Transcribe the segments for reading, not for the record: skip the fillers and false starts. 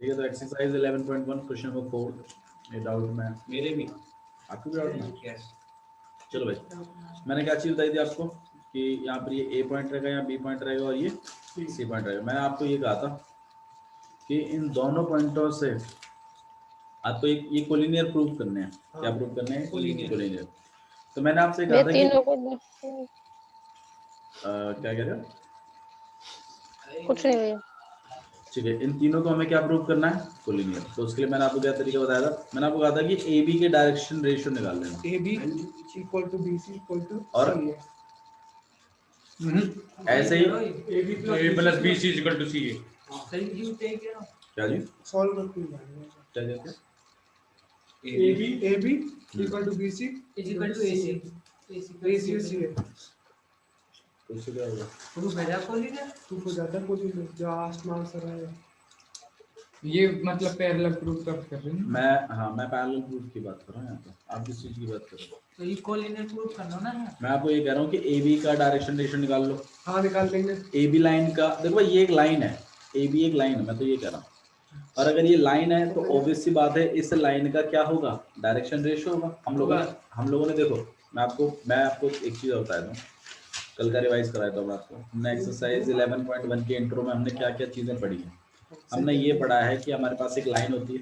ठीक है, तो एक्सरसाइज 11.1 क्वेश्चन नंबर 4 ये डाउट में मेरे भी आपको भी डाउट में। यस चलो भाई, मैंने क्या चीज़ बताई थी आपको कि यहाँ पर ये ए पॉइंट रहेगा, यहाँ बी पॉइंट रहेगा और ये सी पॉइंट रहेगा। मैंने आपको ये कहा था कि इन दोनों पॉइंटों से आपको एक ये कोलिनियर प्रूव करने हैं। क्या प्रूव करने हैं? कोलिनियर। तो मैंने आपसे कहा था कि क्या कह रहे हो? कुछ नहीं भैया। ठीक है, इन तीनों को हमें क्या प्रूव करना है? कोलिनियर। तो उसके लिए मैंने आपको क्या तरीका बताया था? मैंने आपको कहा था कि ए बी के डायरेक्शन रेशियो निकाल लेना। A B equal to B C equal to और ऐसे ही A B plus B C equal to C A. क्या जी सॉल्व करके क्या कहते हैं? A B equal to B C equal to A C C A. तो उससे क्या होगा? प्रूफ है कोलिनियर तू को ज्यादा कोलिनियर जो आसमान से रहा है ये मतलब पैरेलल प्रूफ कर रहे हैं। मैं पैरेलल प्रूफ की बात कर रहा हूँ यहाँ पे। आप किस चीज़ की बात कर रहे हो? तो ये कोलिनियर प्रूफ करना ना है। मैं आपको ये कह रहा हूँ कि ए बी का डायरेक्शन रेशियो निकाल लो। हाँ निकाल लेंगे। ए बी लाइन का देखो भाई, ये एक लाइन है, ए बी एक लाइन है, मैं तो ये कह रहा हूँ। और अगर ये लाइन है तो ऑब्वियस सी बात है इस लाइन का क्या होगा? डायरेक्शन रेशियो होगा। हम लोगों ने देखो, मैं आपको एक चीज़ बताया दूँ, कल का रिवाइज कराया था आपको। हमने एक्सरसाइज 11.1 के इंट्रो में हमने क्या क्या चीज़ें पढ़ी हैं। हमने ये पढ़ा है कि हमारे पास एक लाइन होती है,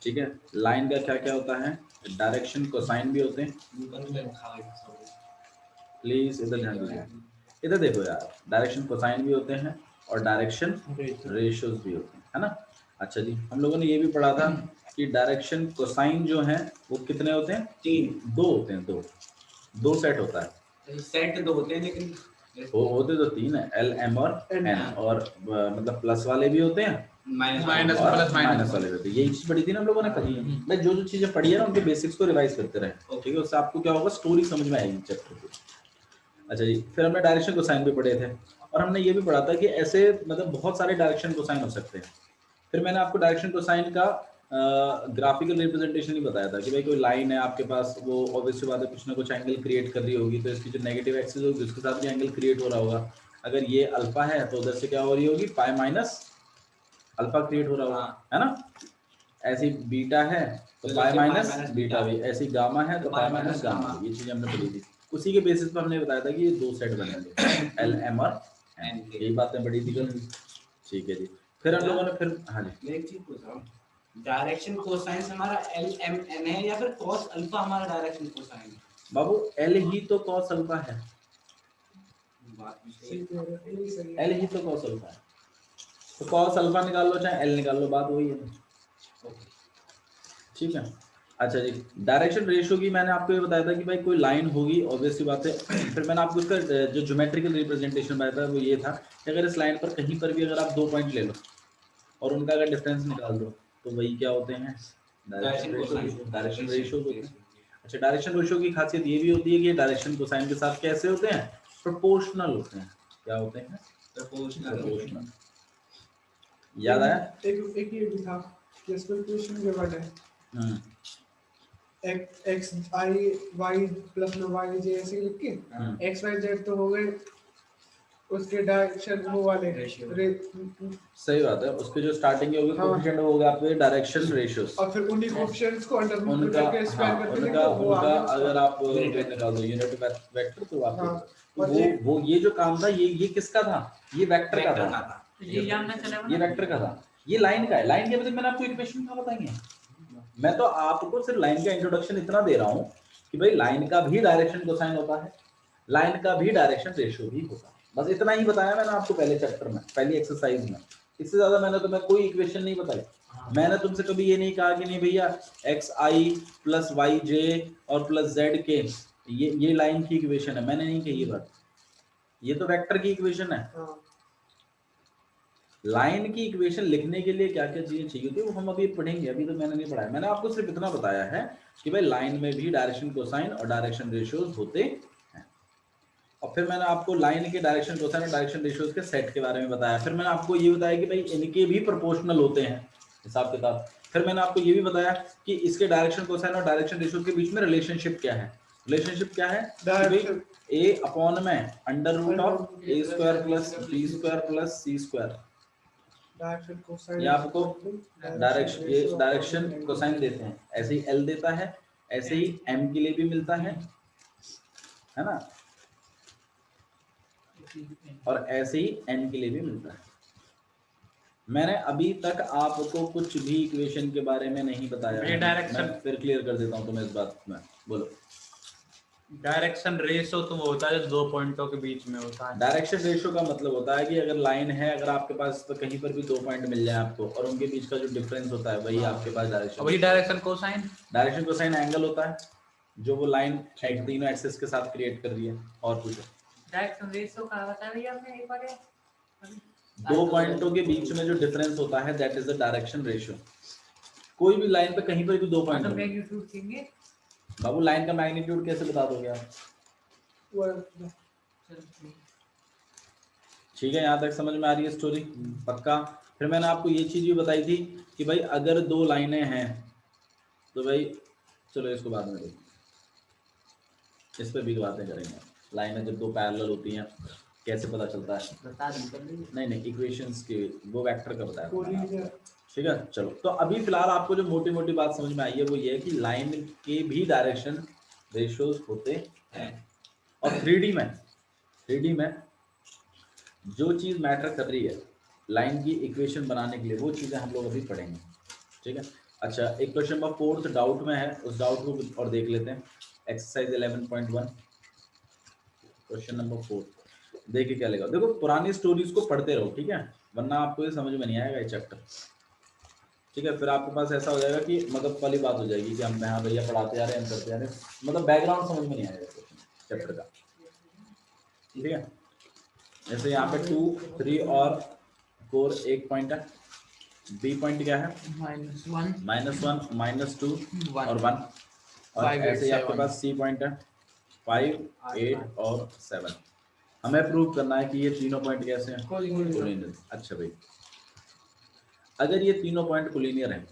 ठीक है। लाइन का क्या क्या होता है? डायरेक्शन कोसाइन भी होते हैं। प्लीज इधर ध्यान दीजिए, इधर देखो यार, डायरेक्शन कोसाइन भी होते हैं और डायरेक्शन रेशियोज भी होते हैं, है ना। अच्छा जी, हम लोगों ने ये भी पढ़ा था कि डायरेक्शन कोसाइन जो है वो कितने होते हैं? 3 2 होते हैं। दो सेट होता है। सेट 2 होते हैं लेकिन होते तो 3 है, एल एम और एन। और मतलब प्लस वाले भी होते हैं, माइनस माइनस वाले भी होते हैं। यही चीज पढ़ी थी ना हम लोगों ने कल। मैं जो चीजें पढ़ी है ना उनके बेसिक्स को रिवाइज करते रहे, ठीक है। उससे आपको क्या होगा? स्टोरी समझ में आएगी चैप्टर की। अच्छा जी, फिर हमने डायरेक्शन कोसाइन भी पढ़े थे और हमने ये भी पढ़ा था कि ऐसे मतलब बहुत सारे डायरेक्शन कोसाइन हो सकते हैं। फिर मैंने आपको डायरेक्शन कोसाइन का ग्राफिकल रिप्रेजेंटेशन ही बताया था कि भाई कोई लाइन है आपके पास, वो ऑब्वियसली बात है कुछ ना कुछ एंगल क्रिएट कर रही होगी, तो इसकी जो नेगेटिव एक्सिस होगी उसके साथ भी एंगल क्रिएट हो रहा होगा। अगर ये अल्फा है तो उधर से क्या हो रही होगी? पाई माइनस अल्फा क्रिएट हो रहा होगा, है ना। ऐसी बीटा है तो पाई माइनस बीटा भी, ऐसी गामा है तो पाई माइनस गामा। ये चीज हमने पढ़ी थी। उसी के बेसिस पर हमने बताया था कि ये 2 सेट बनेंगे, एल एम और एन। यही बातें पढ़ी थी कल, ठीक है जी। फिर हम लोगों ने फिर हाँ जी, मैं एक चीज पूछ रहा हूँ, डायरेक्शन कोसाइन हमारा एल एम एन है या फिर कॉस अल्फा हमारा डायरेक्शन कोसाइन है? बाबू एल ही तो कॉस अल्फा है, एल ही तो कॉस अल्फा है। तो कॉस अल्फा निकाल लो चाहे एल निकाल लो, बात वही है, ठीक है। अच्छा जी, डायरेक्शन रेशियो की मैंने आपको ये बताया था कि भाई कोई लाइन होगी, ऑब्वियसली बात है। फिर मैंने आपको इसका जो ज्योमेट्रिकल रिप्रेजेंटेशन बताया था वो ये था कि अगर इस लाइन पर कहीं पर भी अगर आप 2 पॉइंट ले लो और उनका अगर डिफरेंस निकाल दो तो वही क्या होते हैं? डायरेक्शन रेशियो होते हैं। अच्छा, डायरेक्शन रेशियो की खासियत ये भी होती है कि डायरेक्शन कोसाइन के साथ कैसे होते हैं? प्रोपोर्शनल होते हैं। क्या होते हैं? प्रोपोर्शनल। याद आया? एक ये भी था क्वेश्चन के बाद है एक्स आई वाई प्लस में वाई जे ऐसे लिख के एक्स वाई जेड तो हो गए उसके डायरेक्शन वो वाले सही बात है, उसके जो स्टार्टिंग के होगी कोएफिशिएंट होगा आपके डायरेक्शन रेशियोस, और फिर उन्हीं कोएफिशिएंट्स को अंडर रूट करके स्क्वायर करके उनका अगर आप निकाल दो यूनिट वेक्टर तो आपको वो ये जो काम था ये किसका था? ये वेक्टर का था। ये जानना चलेगा, ये वेक्टर का था, ये लाइन का है। लाइन के बदले मैंने आपको इक्वेशन क्या बताएंगे? मैं तो आपको सिर्फ लाइन का इंट्रोडक्शन इतना दे रहा हूँ कि भाई लाइन का भी डायरेक्शन कोसाइन होता है, लाइन का भी डायरेक्शन रेशियो भी होता है। बस इतना ही बताया मैंने आपको पहले चैप्टर में, पहली एक्सरसाइज में। इससे ज्यादा मैंने तुम्हें कोई इक्वेशन नहीं बताई। मैंने तुमसे कभी ये नहीं कहा कि नहीं भैया एक्स आई प्लस वाई जे और प्लस जेड के ये लाइन की इक्वेशन है, मैंने नहीं कही ये बात। ये तो वेक्टर की इक्वेशन है। लाइन की इक्वेशन लिखने के लिए क्या क्या चीजें चाहिए होती है वो हम अभी पढ़ेंगे, अभी तो मैंने नहीं पढ़ाया। मैंने आपको सिर्फ इतना बताया है कि भाई लाइन में भी डायरेक्शन कोसाइन और डायरेक्शन रेशियोज होते हैं। और फिर मैंने आपको लाइन के डायरेक्शन कोसाइन और डायरेक्शन रेशियोज के सेट के बारे में बताया। फिर मैंने आपको ये बताया कि भाई इनके भी प्रोपोर्शनल होते हैं हिसाब किताब। फिर मैंने आपको ये भी बताया कि इसके डायरेक्शन कोसाइन और डायरेक्शन रेशियोज के बीच में रिलेशनशिप क्या है। रिलेशनशिप क्या है? ए अपॉन में under root of A square plus B square plus C square. Direction cosine ये आपको डायरेक्शन कोसाइन देते हैं, ऐसे ही एल देता है, ऐसे ही एम के लिए भी मिलता है ना, और ऐसे ही एन के लिए भी मिलता है। मैंने अभी तक आपको कुछ भी इक्वेशन के बारे में नहीं बताया ये है, डायरेक्शन मैं फिर क्लियर कर देता हूँ तुम्हें इस बात में। बोलो। डायरेक्शन रेशो तो वो होता है जो दो पॉइंटों के बीच में होता है। डायरेक्शन रेशियो का मतलब होता है कि अगर लाइन है, अगर आपके पास तो कहीं पर भी 2 पॉइंट मिल जाए आपको और उनके बीच का जो डिफरेंस होता है वही आपके पास डायरेक्शन। वही direction cosine. Direction cosine angle होता है जो वो लाइन तीनों एक्सिस के साथ क्रिएट कर रही है। और कुछ डायरेक्शन रेशियो का बता दिया आपने एक बार। 2 पॉइंटों के बीच में जो डिफरेंस होता है that is the direction ratio. कोई भी लाइन पे कहीं पर भी 2 पॉइंट मतलब मैग्नीट्यूड देंगे। बाबू लाइन का मैग्नीट्यूड कैसे बता दोगे आप? ठीक है, यहाँ तक समझ में आ रही है स्टोरी? पक्का। फिर मैंने आपको ये चीज भी बताई थी कि भाई अगर 2 लाइनें हैं तो भाई चलो इसको बाद में देखो, इस पर भी बातें करेंगे। लाइनें जब 2 पैरेलल होती हैं कैसे पता चलता है? बता दूं नहीं इक्वेशंस के वो वेक्टर का बताया। कोलिनियर। ठीक है, चलो तो अभी फिलहाल आपको जो मोटी मोटी बात समझ में आई है वो ये है कि लाइन के भी डायरेक्शन रेशियोज होते हैं। और 3D में जो चीज मैटर कर रही है लाइन की इक्वेशन बनाने के लिए, वो चीजें हम लोग अभी पढ़ेंगे। ठीक है, अच्छा एक क्वेश्चन नंबर 4 डाउट में है, उस डाउट को और देख लेते हैं। एक्सरसाइज 11.1 क्वेश्चन नंबर 4 देखिए क्या लिखा। देखो पुरानी स्टोरीज को पढ़ते रहो, ठीक है, वरना आपको ये समझ में नहीं आएगा ये चैप्टर। ठीक है, फिर आपके पास ऐसा हो जाएगा कि मतलब वाली बात हो जाएगी कि हम यहाँ भैया पढ़ाते जा रहे हैं, हम करते जा रहे हैं, मतलब बैकग्राउंड समझ में नहीं आएगा चैप्टर का। ठीक है, जैसे यहाँ पे 2, 3 और 4 एक पॉइंट है, बी पॉइंट क्या है -1, -2 और 1, और ऐसे ही आपके पास सी पॉइंट है 5, 8 और 7। हमें प्रूव करना है कि ये तीनों पॉइंट कैसे हैं? कोलिनियर। अच्छा भाई, अगर ये तीनों पॉइंट कोलिनियर हैं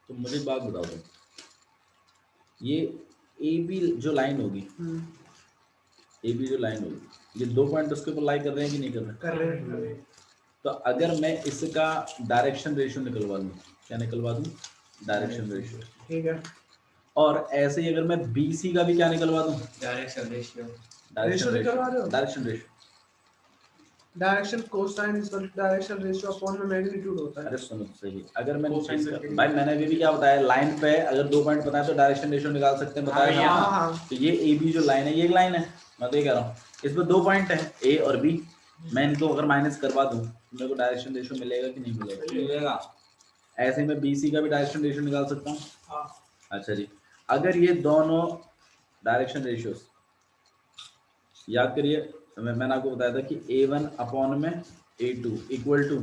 तो मुझे बात बताओ तुम, ये ए बी जो लाइन होगी, ए बी जो लाइन होगी, ये 2 पॉइंट उसके ऊपर लाई कर रहे हैं कि नहीं कर रहे हैं? तो अगर मैं इसका डायरेक्शन रेशियो निकलवा दूं, क्या निकलवा दूं? Direction ratio. ठीक है, और ऐसे ही अगर मैं बी सी का भी क्या निकलवा दूं? Direction ratio. रेशियो निकलवा दो। Direction ratio. Direction cosine is direction ratio upon में मैग्नीट्यूड होता है। अरे सुनो सही, अगर मैं भाई मैंने अभी भी क्या बताया, लाइन पे अगर 2 पॉइंट बताया तो डायरेक्शन रेशियो निकाल सकते हैं, बताया हाँ, ना। हाँ। तो ये ए बी जो लाइन है ये एक लाइन है, मैं तो ये कह रहा हूँ इसमें 2 पॉइंट है ए और बी, मैं इनको अगर माइनस करवा दूं तो मेरे को डायरेक्शन रेशियो मिलेगा कि नहीं मिलेगा? ऐसे में बी सी का भी डायरेक्शन रेशियो निकाल सकता हूँ। अच्छा जी, अगर ये दोनों डायरेक्शन रेशियोज याद करिए, मैंने आपको बताया था कि A1 अपॉन में A2 equal to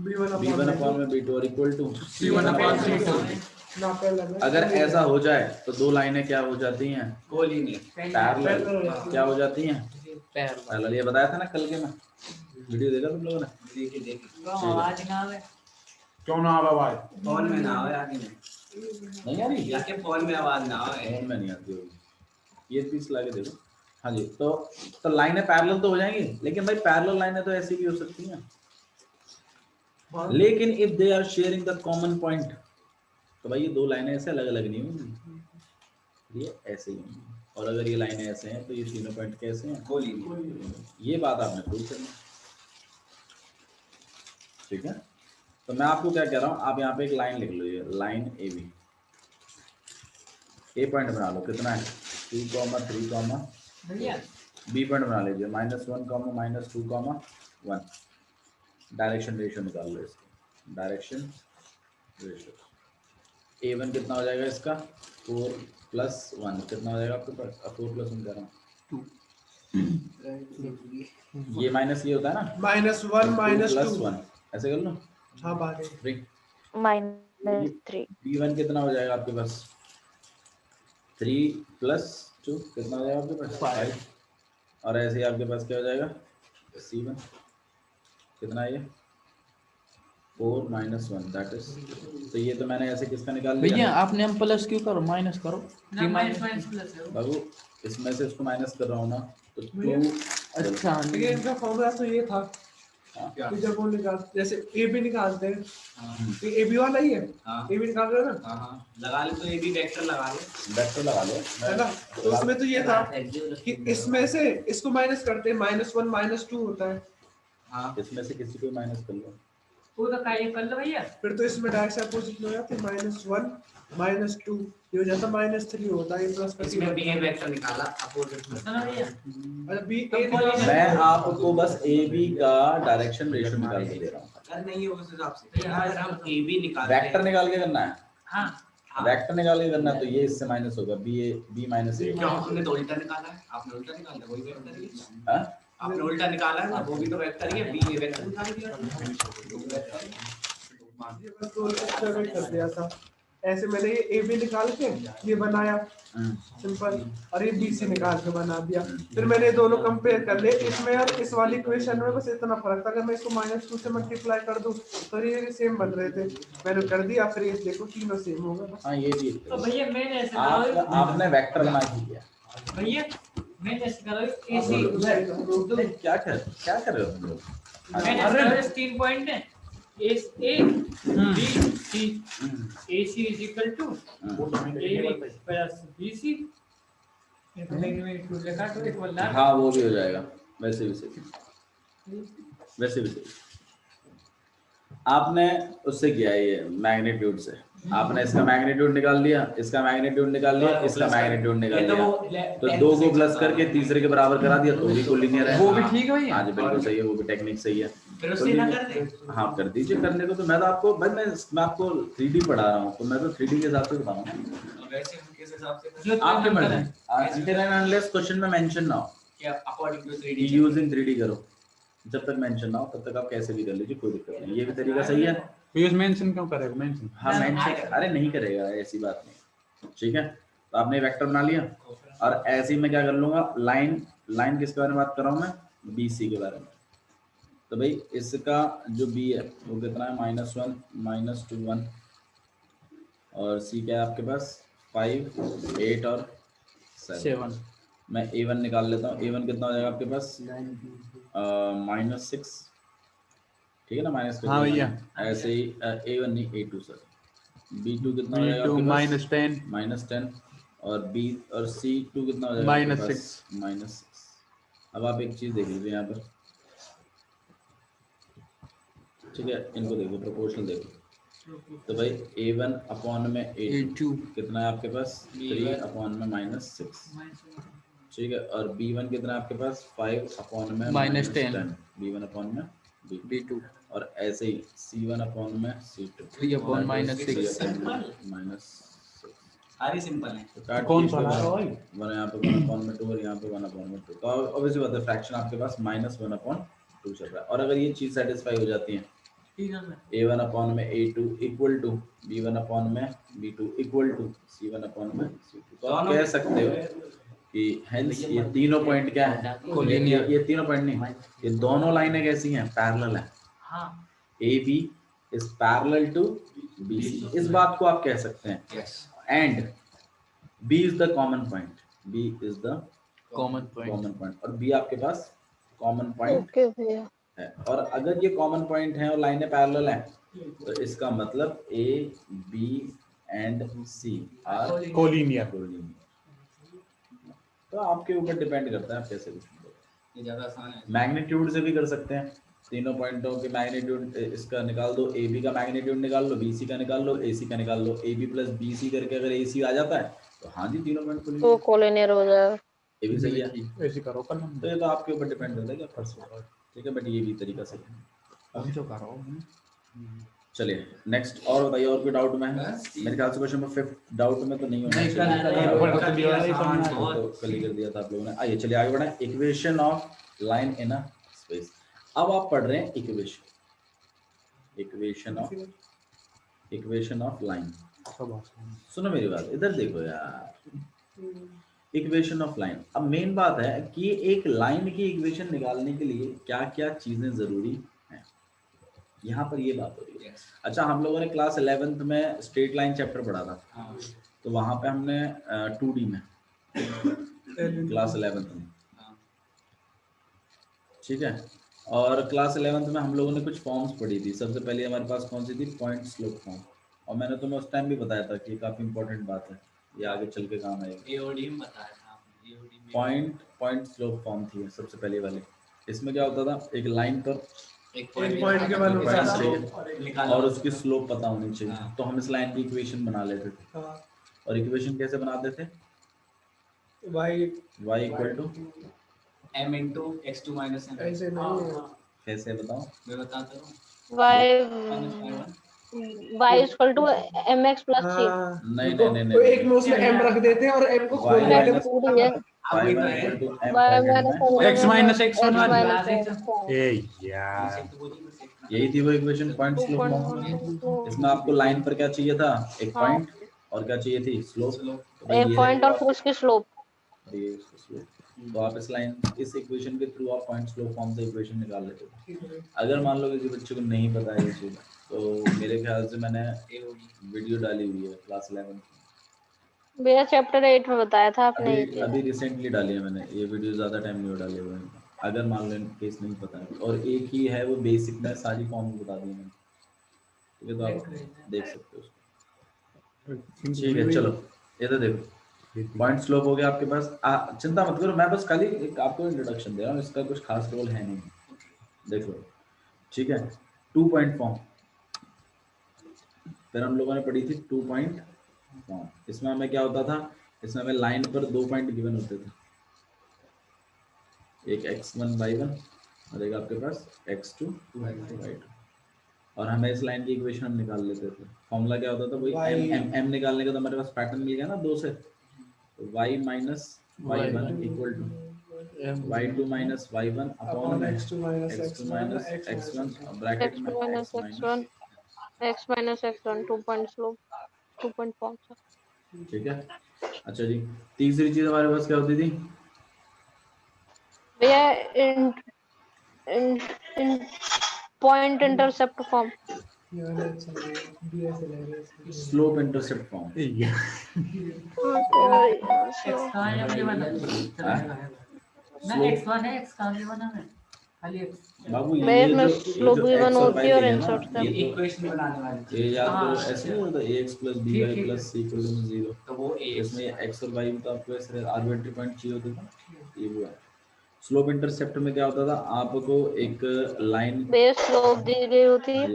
B1 upon में B2 और equal to C1 upon C2। अगर ऐसा हो जाए तो 2 लाइनें क्या हो जाती हैं? कोलिनियर। पैरेलल। क्या हो जाती हैं? पैरेलल। ये बताया था ना कल के में, वीडियो देखा तुम लोगों ने? देखिए आवाज ना आवे, क्यों ना आवा भाई? फोन में ना आवे, आगे नहीं आ रही? जाके फोन में आवाज ना आवे। फोन में नहीं आती होगी, ये पीस ला के देखो। हाँ जी, तो लाइनें पैरेलल तो हो जाएंगी, लेकिन भाई पैरेलल लाइनें तो ऐसी भी हो सकती हैं, लेकिन if they are sharing the common point, तो भाई ये 2 लाइनें ऐसे अलग अलग नहीं होंगी, ये ऐसे ही होंगी। और अगर ये लाइनें ऐसे हैं तो ये तीनों पॉइंट कैसे हैं? कोलिनियर। ये बात आपने प्रूव करनी। ठीक है, तो मैं आपको क्या कह रहा हूँ, आप यहाँ पे एक लाइन लिख लो, ये line A B, A point बना लो, कितना है 2, 3, बी पॉइंट बना लीजिए -1, -2, 1। डायरेक्शन रेशियो निकाल लो इसका, डायरेक्शन रेशियो A1 कितना हो जाएगा इसका? 4 + 1 कितना हो जाएगा आपके पास? 4 + 1 कह रहा हूँ, ये माइनस ये होता है ना, -1 + -2 1 ऐसे कर लो। हाँ बात है। 3 -3 B1 कितना हो जाएगा आपके पास? 3 + 2 कितना हो जाएगा आपके पास? 5। और ऐसे ही आपके पास क्या हो जाएगा? C1 कितना है ये? 4 - 1 दैट इज, तो ये तो मैंने ऐसे किसका निकाल लिया? भैया आपने हम प्लस क्यों करो, माइनस करो ना माइनस प्लस है। बाबू इसमें से इसको माइनस कर रहा हूँ ना, तो 2। अच्छा लेकिन इनका फॉर्मूला तो ये था। कि जब वो निकाल जैसे ए बी निकालते हैं, हाँ तो ए बी वाला ही है, हाँ ए बी निकाल रहे हो ना, हाँ लगा ले, तो ये भी वेक्टर लगा ले। वेक्टर लगा लो है ना। तो उसमें तो ये था कि इसमें से इसको माइनस करते हैं, -1 -2 होता है, हाँ इसमें से किसी को माइनस कर लो। वो तो काय कर लो भैया। फिर तो इसमें डायरेक्ट अपोजिट हो जाते हैं, -1 -2 ये हो जाता -3 होता है, प्लस का इसमें भी ये वेक्टर निकाला अपोजिट में। ना भैया। अच्छा बी तो ए निकाल मैं आपको बस ए बी का डायरेक्शन रेशियो निकाल के दे रहा हूँ। अगर नहीं है उस हिसाब से अगर हम ए बी निकालते वेक्टर हैं, निकाल के करना है, हाँ हाँ, वेक्टर निकाल के करना है, तो ये इससे माइनस होगा बी माइनस ए। क्यों हमने तो उल्टा निकाला है, आपने उल्टा निकाला, वही वेक्टर ही है। हाँ? आपने उल्टा निकाला है ना, वो भी तो वेक्टर ही है, बी ये वेक्टर निकाल दिया। ये बस दो एक्सपेरिमेंट कर दिया था, ऐसे मैंने ये ए बी निकाल के ये बनाया सिंपल, और ये बी सी निकाल के बना दिया। फिर मैंने दोनों कंपेयर कर लिए, इसमें और इस वाली इक्वेशन में बस इतना फर्क था, अगर मैं इसको -2 से मल्टीप्लाई कर दूं तो ये सेम बन रहे थे, मैंने कर दिया। फिर ये देखो तीनों सेम हो गए बस। हाँ ये भी तो भैया मैंने ऐसे आपने वेक्टर बना के किया। भैया मैंने ऐसे करो हाँ, एसी बोलो। क्या कर रहे हो तुम लोग? मैंने ऐसे करो 3 पॉइंट है, as A B C, A C is equal to A B plus B C, magnitude लिखा तो इक्वल ना। हाँ वो भी हो जाएगा, वैसे भी सही, वैसे भी सही। आपने उससे किया है ये मैग्नीट्यूड से, आपने इसका मैग्नीट्यूड निकाल लिया, इसका मैग्नीट्यूड निकाल लिया, इसका मैग्नीट्यूड निकाल लिया, तो दो को प्लस करके तीसरे के बराबर करा दिया तो भी कोलिनियर है। वो भी ठीक है भैया। हाँ जी बिल्कुल सही है, वो भी टेक्निक सही है। फिर उससे ना कर दे। हाँ कर दीजिए, करने को तो मैं तो आपको भाई मैं आपको 3D पढ़ा रहा हूँ, तो मैं तो 3D के हिसाब से बताऊंगा। वैसे हम किस हिसाब से जो आपके नंबर मर्जी, है until and unless क्वेश्चन में मेंशन ना हो क्या according to 3D using 3D करो, जब तक मेंशन ना हो तब तक आप कैसे भी कर लीजिए, कोई दिक्कत नहीं। ये भी तरीका सही है। यूज मेंशन क्यों करेगा मेंशन? हाँ मेंशन, अरे नहीं करेगा, ऐसी बात नहीं, ठीक है। तो आपने वेक्टर बना लिया, और ऐसे ही मैं क्या कर लूंगा, लाइन किसके बारे में बात कर रहा हूँ मैं, BC के बारे में। तो भाई इसका जो B है वो कितना है, -1 -2 1, और C क्या है आपके पास 5 8 और 7। मैं A1 निकाल लेता हूँ, A1 कितना हो जाएगा आपके पास -6, ठीक है ना, माइनस हाँ भैया। ऐसे ही A1 नहीं A2 सर, B2 कितना हो जाएगा B2 आपके पास -10 -10, और B और C2 कितना हो जाएगा आपके पास -6। अब आप एक चीज देख लीजिए यहाँ पर, ठीक है, इनको देखो प्रोपोर्शनल देखो, तो भाई A1 अपॉन में A2 कितना है आपके पास 3 अपॉन में -6, ठीक है, और B1 कितना है आपके पास 5 अपॉन में -10, B1 अपॉन में B2, और ऐसे ही C1 अपॉन में C2 3 अपॉन -6 -6। सारी सिंपल है। तो काट कौन के सा इसको है भाई? वन यहाँ पे 1 अपॉन में 2 और यहाँ पे 1 अपॉन में 2, तो ऑब्वियसली बात है फ्रैक्शन आपके पास -1 अपॉन 2 चल रहा है। और अगर ये चीज सेटिस्फाई हो जाती है, A1 अपॉन में A2 equal to B1 upon में B2 equal to C1 upon में C2, तो आप कह सकते हो कि हेंस ये तीनों पॉइंट क्या है, ये तीनों पॉइंट नहीं, ये दोनों लाइनें कैसी हैं, पैरेलल है। हाँ AB is parallel to BC, इस बात को आप कह सकते हैं। Yes and B is the common point, B is the common common point, और B आपके पास कॉमन पॉइंट ओके भैया। है। और अगर ये कॉमन पॉइंट है और लाइनें पैरेलल हैं, तो इसका मतलब A, B and C are collinear. तो आपके ऊपर डिपेंड करता है आप कैसे भी। ये ज्यादा आसान है। मैग्नीट्यूड से भी कर सकते हैं, तीनों पॉइंटों के मैग्नीट्यूड इसका निकाल दो, AB का मैग्नीट्यूड निकाल लो, BC का निकाल लो, AC का निकाल लो, AB प्लस BC करके अगर AC आ जाता है तो हाँ जी तीनों पॉइंट तो को कोलिनियर हो जाएगा। ये भी सही है। ऐसे करो कल हम तो ये तो आपके ऊपर डिपेंड करता है कि आप कर सकते हो, ठीक है, बट ये भी तरीका सही है। जो करो। चलिए नेक्स्ट, और बताइए और कोई डाउट में है? मेरे ख्याल से क्वेश्चन नंबर 5 डाउट में तो नहीं होना नहीं, चाहिए। कल कल ही कर दिया था आप लोगों ने। आइए चलिए आगे बढ़ें। Equation of line in a space. अब आप पढ़ रहे हैं इक्वेशन ऑफ लाइन। सुनो मेरी बात, इधर देखो यार, इक्वेशन ऑफ लाइन। अब मेन बात है कि एक लाइन की इक्वेशन निकालने के लिए क्या क्या चीजें जरूरी हैं, यहाँ पर ये बात हो रही है। अच्छा, हम लोगों ने क्लास 11th में स्ट्रेट लाइन चैप्टर पढ़ा था, हाँ तो वहां पे हमने 2D में क्लास 11th में, ठीक है, और क्लास 11th में हम लोगों ने कुछ फॉर्म्स पढ़ी थी। सबसे पहले हमारे पास कौन सी थी, पॉइंट स्लोप फॉर्म, और मैंने तुम्हें उस टाइम भी बताया था कि ये काफी इंपॉर्टेंट बात है, ये आगे चल के काम आएगी। एओडी में बताया था आपने, एओडी में पॉइंट स्लोप फॉर्म थी सबसे पहले वाले। इसमें क्या होता था, एक लाइन पर एक point के बाद पॉइंट होता चाहिए निकाला और उसकी स्लोप पता होनी चाहिए, हाँ। तो हम इस लाइन की इक्वेशन बना लेते थे। हाँ, और इक्वेशन कैसे बनाते थे, भाई y equal to m into x2 minus m। ऐसे नहीं है। कैसे बताओ, मैं बताता हूँ y equal to mx plus c। हाँ, नहीं, तो नहीं, नहीं, नहीं, एक में उसमें m रख देते हैं और m को खोल Y देते minus- हैं। पूरी है y equal to m y bracket minus में, x minus x1 वाली। ए यही थी वो इक्वेशन पॉइंट स्लोप फॉर्म। इसमें आपको लाइन पर क्या चाहिए था, एक हाँ। पॉइंट, और क्या चाहिए थी, स्लोप। एक पॉइंट और फिर उसकी स्लोप। तो आप इस इक्वेशन के थ्रू आप पॉइंट स्लोप फॉर्म से इक्वेशन निकाल लेते थे। अगर मान लो किसी बच्चे को नहीं पता है ये चीज, तो मेरे ख्याल से मैंने वीडियो डाली हुई है क्लास 11 भैया चैप्टर 8 में बताया था आपने ये चीज। अभी रिसेंटली डाली है मैंने ये वीडियो, ज्यादा टाइम नहीं डाले हुए हैं। अगर मान लो केस नहीं पता है, और एक ही है वो बेसिक में सारी फॉर्म बता दी मैंने, ठीक है, तो आप देख सकते हो उसको। ठीक है, चलो ये तो देखो पॉइंट स्लोप हो गया आपके पास। चिंता मत करो, मैं बस खाली एक आपको इंट्रोडक्शन दे रहा हूँ, इसका कुछ खास रोल है नहीं, देख लो, ठीक है। 2 पॉइंट फॉर्म फिर हम लोगों ने पढ़ी थी, 2 पॉइंट फॉर्म। इसमें हमें क्या होता था, इसमें हमें लाइन पर 2 पॉइंट गिवन होते थे, एक x1 y1 और एक आपके पास x2 y2, और हमें इस लाइन की इक्वेशन हम निकाल लेते थे। फॉर्मूला क्या होता था, वही m निकालने का, तो हमारे पास पैटर्न मिल गया ना 2 से, तो y minus y1 equal to y2 minus y1 upon x2 minus x2 minus x1 bracket में x minus, x minus x1 2 point slope 2 point form. ठीक है। अच्छा जी, तीसरी चीज हमारे पास क्या होती थी, भैया इन point intercept form. Slope intercept form. x कहाँ है ये बना ना, x1 है, x कहाँ ये बना है खाली x। बाबू मैं ये इसमें जो स्लोप भी x वन और होती y है और है ना, इंसर्ट ये तो इक्वेशन बनाने वाली ये याद करो, हाँ। ऐसे नहीं होता ax plus by ठीक, ठीक। plus c equal to 0, तो वो इसमें ये x और y में तो आपको ऐसे आर्बिट्री पॉइंट चाहिए होते थे, ये वो है। स्लोप इंटरसेप्ट में क्या होता था, आपको एक लाइन बेस स्लोप दी गई होती है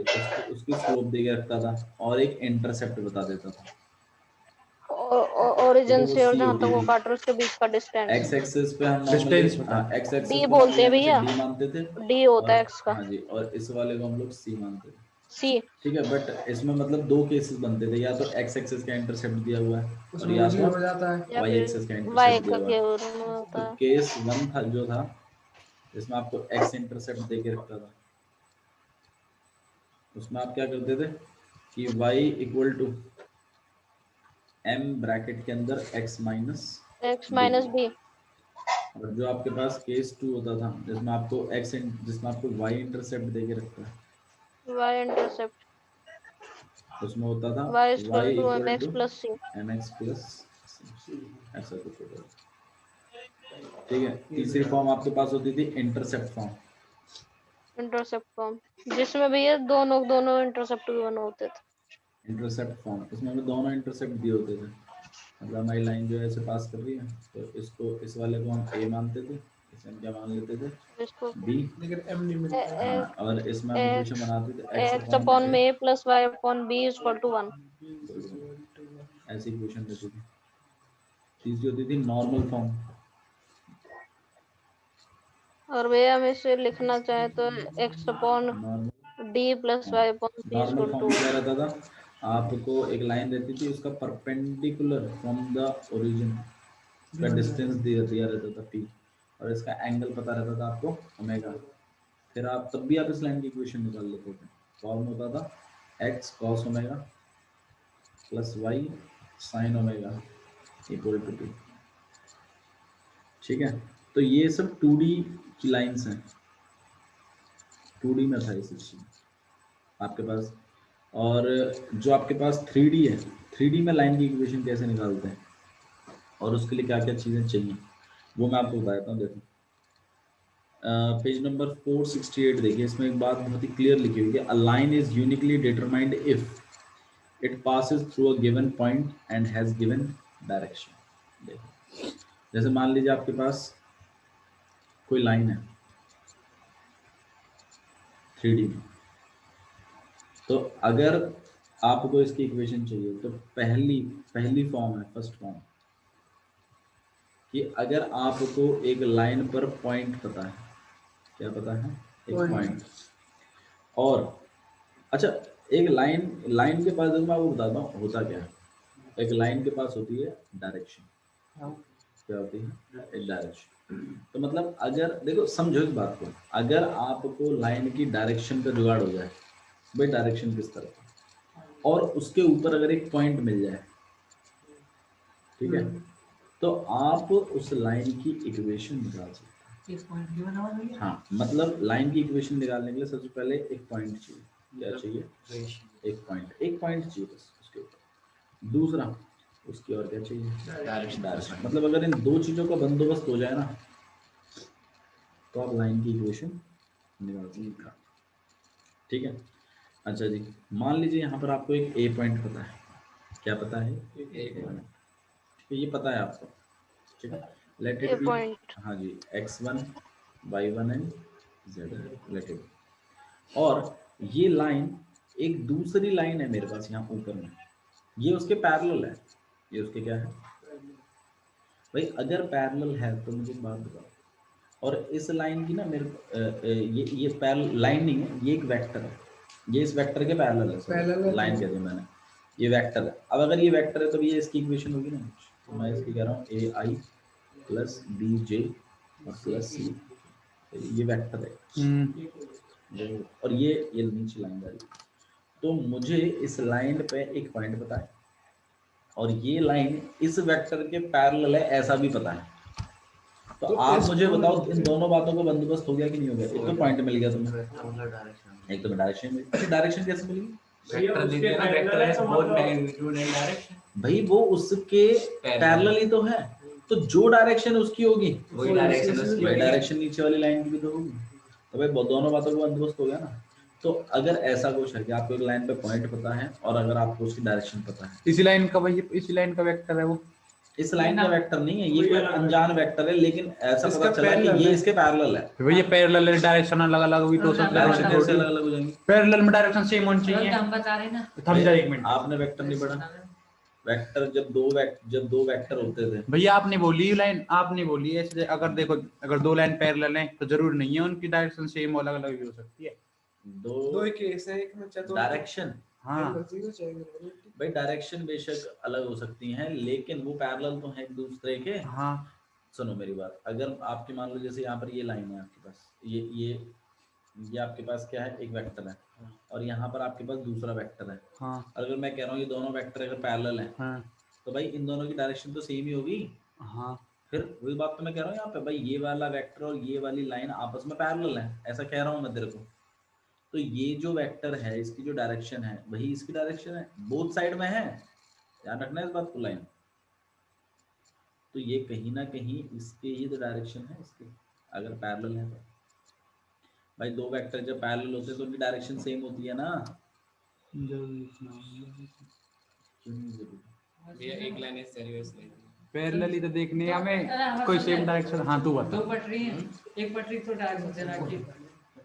उसकी स्लोप दे के रखता था और एक इंटरसेप्ट बता देता था। ओरिजिन वो से और C जहाँ होती तक वो थी। काट रहे उसके बीच का डिस्टेंस। एक्स एक्सिस पे हम Distance एक्स एक्सिस D को बोलते हैं हम भैया। D मानते थे, D होता है और x का। हाँ जी, और इस वाले को हम लोग C मानते थे, C ठीक है। बट इसमें मतलब 2 केसेस बनते थे, या तो एक्स एक्सिस का इंटरसेप्ट दिया हुआ है और उसमें या भी तो हो जाता है। या वाई फिर एक्सिस का y इंटरसेप्ट का दिया हुआ है। केवल होता तो है। केस 1 था जो था, इसमें आपको एक्स इंटरसेप्ट दे के रखता था, उसमें आप क्या करते थे कि y equal to m bracket के अंदर x minus x minus b। और जो आपके पास केस 2 होता था, जिसमें आपको y इंटरसेप्ट दे के रखता है, y इंटरसेप्ट उसमें होता था y y equal to equal mx to plus c। mx plus ऐसा कुछ होता था, ठीक है। तीसरी फॉर्म आपके पास होती थी इंटरसेप्ट फॉर्म। इंटरसेप्ट फॉर्म जिसमें भैया दोनों इंटरसेप्ट भी बने होते थे। इंटरसेप्ट फॉर्म, इसमें हमें दोनों इंटरसेप्ट दिए होते थे, मतलब हमारी लाइन जो है ऐसे पास कर रही है, तो इसको इस वाले को हम a मानते थे, इसे हम क्या मान लेते थे, इसको b, लेकिन m नहीं मिलता है। हाँ, और इसमें हम इक्वेशन बनाते थे x अपॉन में a plus y upon b equal to 1। ऐसी इक्वेशन देती थी। तीसरी होती थी नॉर्मल फॉर्म। और भैया हम इसे लिखना चाहे तो x upon normal d plus y upon c equal to form क्या रहता था, आपको एक लाइन रहती थी, उसका परपेंडिकुलर फ्रॉम द ओरिजिन का डिस्टेंस दिया रहता था p, और इसका एंगल पता रहता था आपको ओमेगा। फिर आप तब भी आप इस लाइन की इक्वेशन निकाल लेते थे। फॉर्म होता था x cos omega plus y sin omega equal to p, ठीक है। तो ये सब 2D की लाइंस हैं, 2D में था ये सब चीज़ आपके पास। और जो आपके पास 3D है, 3D में लाइन की इक्वेशन कैसे निकालते हैं और उसके लिए क्या क्या चीज़ें चाहिए, वो मैं आपको बताता हूँ। देखो पेज नंबर 468 देखिए, इसमें एक बात बहुत ही क्लियर लिखी हुई है, a line is uniquely determined if it passes through a given point and has given direction. देखिए, जैसे मान लीजिए आपके पास कोई लाइन है 3D में, तो अगर आपको इसकी इक्वेशन चाहिए तो पहली फॉर्म है, फर्स्ट फॉर्म, कि अगर आपको एक लाइन पर पॉइंट पता है, क्या पता है, एक पॉइंट, और अच्छा एक लाइन के पास, मैं आपको बताता हूँ होता क्या है, एक लाइन के पास होती है डायरेक्शन, क्या होती है, एक डायरेक्शन। तो मतलब अगर देखो समझो इस बात को, अगर आपको लाइन की डायरेक्शन का जुगाड़ हो जाए, भाई डायरेक्शन किस तरफ है, और उसके ऊपर अगर एक पॉइंट मिल जाए, ठीक है, तो आप उस लाइन की इक्वेशन निकाल सकते हैं। हाँ, मतलब लाइन की इक्वेशन निकालने के लिए सबसे पहले एक पॉइंट चाहिए, क्या चाहिए, एक पॉइंट चाहिए बस उसके ऊपर। दूसरा उसकी और क्या चाहिए, डायरेक्शन। मतलब अगर इन दो चीजों का बंदोबस्त हो जाए ना, तो आप लाइन की इक्वेशन निकाल सकते हैं, ठीक है। अच्छा जी, मान लीजिए यहाँ पर आपको एक ए पॉइंट पता है, क्या पता है, ए पॉइंट, ये पता है आपको, ठीक है, let it A B, point, हाँ जी, x1 y1 and z, let it, और ये लाइन एक दूसरी लाइन है मेरे पास यहाँ ऊपर में, ये उसके पैरेलल है, ये उसके क्या है भाई, अगर पैरेलल है तो मुझे एक बात बताओ, और इस लाइन की ना मेरे ये पैरेलल लाइन नहीं है, ये एक वेक्टर है, ये इस वेक्टर के पैरेलल है, लाइन कह दी मैंने, ये वेक्टर है। अब अगर ये वेक्टर है तो ये इसकी इक्वेशन होगी ना, तो मैं इसकी कह रहा हूँ ए आई प्लस बी जे और प्लस सी, ये वेक्टर है, और ये नीचे लाइन जा रही है, तो मुझे इस लाइन पे एक पॉइंट पता है, और ये लाइन इस वेक्टर के पैरेलल है, ऐसा भी पता है। तो आप मुझे बताओ इन दोनों बातों का बंदोबस्त हो गया कि नहीं हो गया, एक तो पॉइंट मिल गया तुम्हें, एक तो डायरेक्शन मिली। अच्छा डायरेक्शन कैसे मिली, वेक्टर दे दिया ना, वेक्टर है बोथ मैग्नीट्यूड एंड डायरेक्शन, भाई वो उसके पैरेलल ही तो है, तो जो डायरेक्शन उसकी होगी वही डायरेक्शन उसकी वही होगी। डायरेक्शन नीचे वाली लाइन की भी तो होगी, तो भाई दोनों बातों का बंदोबस्त हो गया ना। तो अगर ऐसा कुछ है कि आपको एक लाइन पे पॉइंट पता है और अगर आपको उसकी डायरेक्शन पता है, इसी लाइन का भाई, इसी लाइन का वेक्टर है वो, इस लाइन का वेक्टर नहीं है, ये कोई अनजान वेक्टर है, लेकिन ऐसा पता चला कि ये इसके पैरेलल है। भाई ये पैरेलल है, डायरेक्शन अलग अलग हुई तो सब डायरेक्शन कैसे अलग अलग हो जाएंगी, पैरेलल में डायरेक्शन सेम होनी चाहिए। हम बता रहे ना, थम जा एक मिनट, आपने वेक्टर नहीं पढ़ा, वेक्टर जब दो वेक्टर होते थे, भैया आपने बोली लाइन, आपने बोली ऐसे, अगर देखो अगर दो लाइन पैरेलल हैं तो जरूर नहीं है उनकी डायरेक्शन सेम अलग अलग भी हो सकती है। दो ही केस है, एक में डायरेक्शन, हाँ भाई डायरेक्शन बेशक अलग हो सकती हैं, लेकिन वो पैरेलल तो है एक दूसरे के। हाँ सुनो मेरी बात, अगर आपकी मान लो जैसे यहाँ पर ये लाइन है आपके पास, ये आपके पास क्या है, एक वेक्टर है, और यहाँ पर आपके पास दूसरा वेक्टर है, हाँ और अगर मैं कह रहा हूँ ये दोनों वेक्टर अगर पैरेलल हैं, हाँ तो भाई इन दोनों की डायरेक्शन तो सेम ही होगी। हाँ फिर वही बात तो मैं कह रहा हूँ यहाँ पे, भाई ये वाला वेक्टर और ये वाली लाइन आपस में पैरेलल है, ऐसा कह रहा हूँ मैं तेरे को। तो ये जो वेक्टर है इसकी जो डायरेक्शन है वही इसकी डायरेक्शन है, बोथ साइड में है, ध्यान रखना इस बात को लाइन। तो ये कहीं ना कहीं इसके ही तो डायरेक्शन है इसके, अगर पैरेलल है तो। भाई दो वेक्टर जब पैरेलल होते हैं तो उनकी डायरेक्शन सेम होती है ना, क्यों नहीं जरूरी? ये एक लाइन है सीरीज लाइन, पैरेलल ही तो देखने हमें कोई सेम डायरेक्शन। हाँ तू दो बता, पटरी है, एक पटरी तो डायरेक्शन चला के,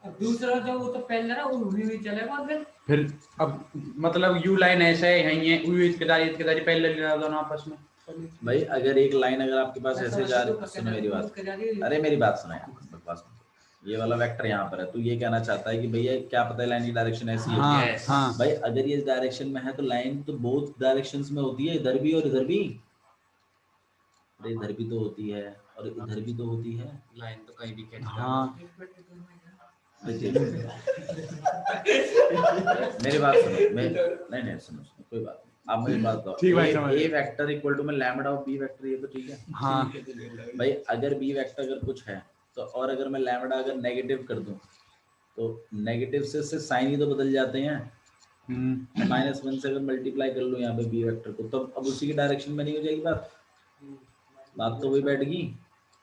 अब दूसरा जो वो तो पहले ना वो भी चलेगा फिर अब मतलब यू लाइन ऐसा है, यही है यू इसके दारी पैरेलल दोनों आपस में। भाई अगर एक लाइन अगर आपके पास ऐसे जा रही, सुनो मेरी बात, अरे मेरी बात सुनो यार, बकवास मत करो। ये वाला वेक्टर यहाँ पर है, तो ये कहना चाहता है कि भैया क्या पता है लाइन की डायरेक्शन ऐसी है। हाँ Yes. हाँ भाई अगर ये इस डायरेक्शन में है तो लाइन तो बोथ डायरेक्शंस में होती है, इधर भी और इधर भी। अरे इधर भी तो होती है और इधर भी तो होती है। लाइन तो कहीं भी कैच हाँ मेरी बात सुनो, नहीं सुनो कोई बात नहीं, आप मुझे बात बताओ। ठीक भाई, समझ ए वेक्टर इक्वल टू में लैम्बडा ऑफ बी वेक्टर, ये तो ठीक है। हाँ भाई अगर बी वेक्टर अगर कुछ है तो, और अगर मैं लैम्बडा अगर नेगेटिव कर दूं तो नेगेटिव से साइन ही तो बदल जाते हैं। -1 से अगर मल्टीप्लाई कर लूं यहाँ पे बी वेक्टर को, तब अब उसी की डायरेक्शन में नहीं हो जाएगी बात तो वही बैठ गई।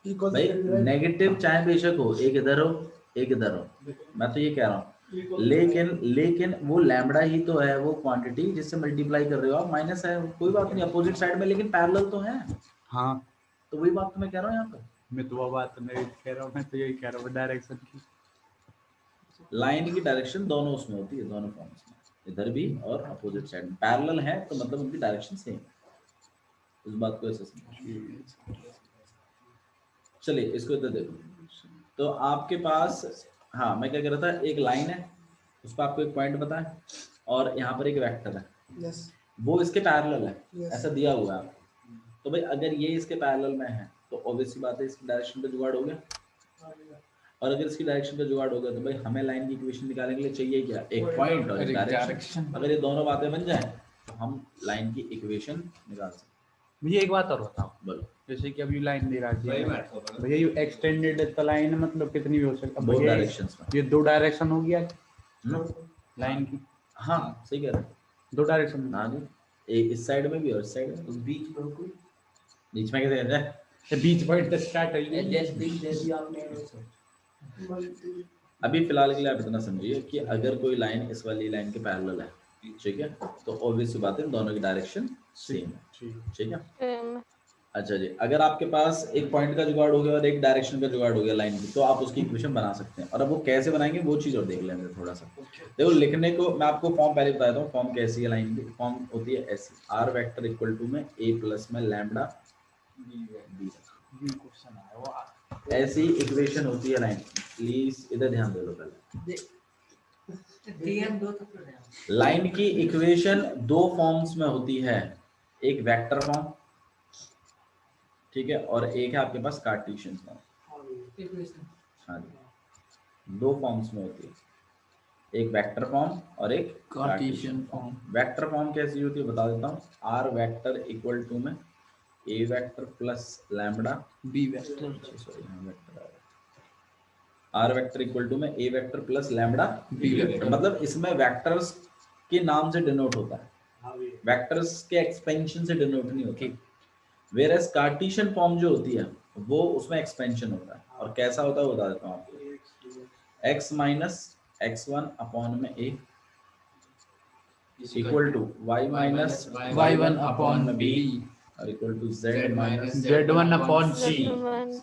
इक्वल भाई नेगेटिव चाहे बेशक हो, एक इधर हो एक इधर हो, मैं तो ये कह रहा हूँ, लेकिन वो लैम्बडा ही तो है वो क्वांटिटी जिससे मल्टीप्लाई कर रहे हो आप, माइनस है कोई बात नहीं अपोजिट साइड में, लेकिन पैरेलल तो है। हाँ तो वही बात तो मैं कह रहा हूँ यहाँ पर, मैं तो वो बात तो नहीं कह रहा हूँ, मैं तो यही कह रहा हूँ डायरेक्शन की। लाइन की डायरेक्शन दोनों उसमें होती है, दोनों फॉर्म्स में, इधर भी और अपोजिट साइड में पैरेलल है तो मतलब उनकी डायरेक्शन सेम है, इस बात को ऐसे समझिए। चलिए इसको इधर देखो, तो आपके पास, हाँ मैं क्या कह रहा था, एक लाइन है उस पर आपको एक पॉइंट पता है और यहाँ पर एक वेक्टर है, यस वो इसके पैरेलल है, Yes. ऐसा दिया हुआ है आपको। तो भाई अगर ये इसके पैरेलल में है तो ऑब्वियस सी बात है इसकी डायरेक्शन का जुगाड़ हो गया, और अगर इसकी डायरेक्शन का जुगाड़ हो गया तो भाई हमें लाइन की इक्वेशन निकालने के लिए चाहिए क्या, एक पॉइंट और एक डायरेक्शन। अगर ये दोनों बातें बन जाए तो हम लाइन की इक्वेशन निकाल सकते हैं। मुझे एक बात और बताओ, बोलो। जैसे कि अभी लाइन दे रहा वही है बात हो रहा है। भैया, ये एक्सटेंडेड लाइन मतलब कितनी भी हो सकती है बोथ भैया, डायरेक्शंस में। ये 2 डायरेक्शन हो गया हम्म, लाइन की, हाँ सही कह रहे हैं, 2 डायरेक्शन। हाँ जी, एक इस साइड में भी और इस साइड में, उस बीच में कोई बीच में कैसे कहते हैं, बीच पॉइंट स्टार्ट हुई है। एडजस्ट भी दे दिया आपने। अभी फिलहाल के लिए आप इतना समझिए कि अगर कोई लाइन इस वाली लाइन के पैरेलल है, ठीक है, तो ऑब्वियस सी बात है दोनों की डायरेक्शन सेम है, ठीक है। सेम। अच्छा जी, अगर आपके पास एक पॉइंट का जुगाड़ हो गया और एक डायरेक्शन का जुगाड़ हो गया लाइन की, तो आप उसकी इक्वेशन बना सकते हैं, और अब वो कैसे बनाएंगे वो चीज़ और देख लेंगे थोड़ा सा। देखो लिखने को मैं आपको फॉर्म पहले बताता हूँ, फॉर्म कैसी है लाइन की, फॉर्म होती है ऐसी, आर वेक्टर इक्वल टू में ए प्लस में लैम्बडा बी, ऐसी इक्वेशन होती है लाइन। प्लीज इधर ध्यान दे लो पहले, DM दो तो फिर लाइन की इक्वेशन दो फॉर्म्स में होती है, एक वेक्टर फॉर्म, ठीक है, और एक है आपके पास कार्टेशियन फॉर्म। हाँ जी, दो फॉर्म्स में होती है, एक वेक्टर फॉर्म और एक कार्टेशियन फॉर्म। वेक्टर फॉर्म कैसी होती है बता देता हूँ, आर वेक्टर इक्वल टू में A vector plus lambda B vector, sorry हाँ vector R vector equal to में A vector plus lambda B vector, मतलब इसमें वेक्टर्स के नाम से डिनोट होता है, वेक्टर्स के एक्सपेंशन से डिनोट नहीं होती। वेयरएज कार्टेशियन फॉर्म जो होती है वो उसमें एक्सपेंशन होता है, और कैसा होता है वो बता देता हूँ आपको, x माइनस x1 अपॉन में a equal to y minus y1 upon में b और equal to z minus Z1 upon C।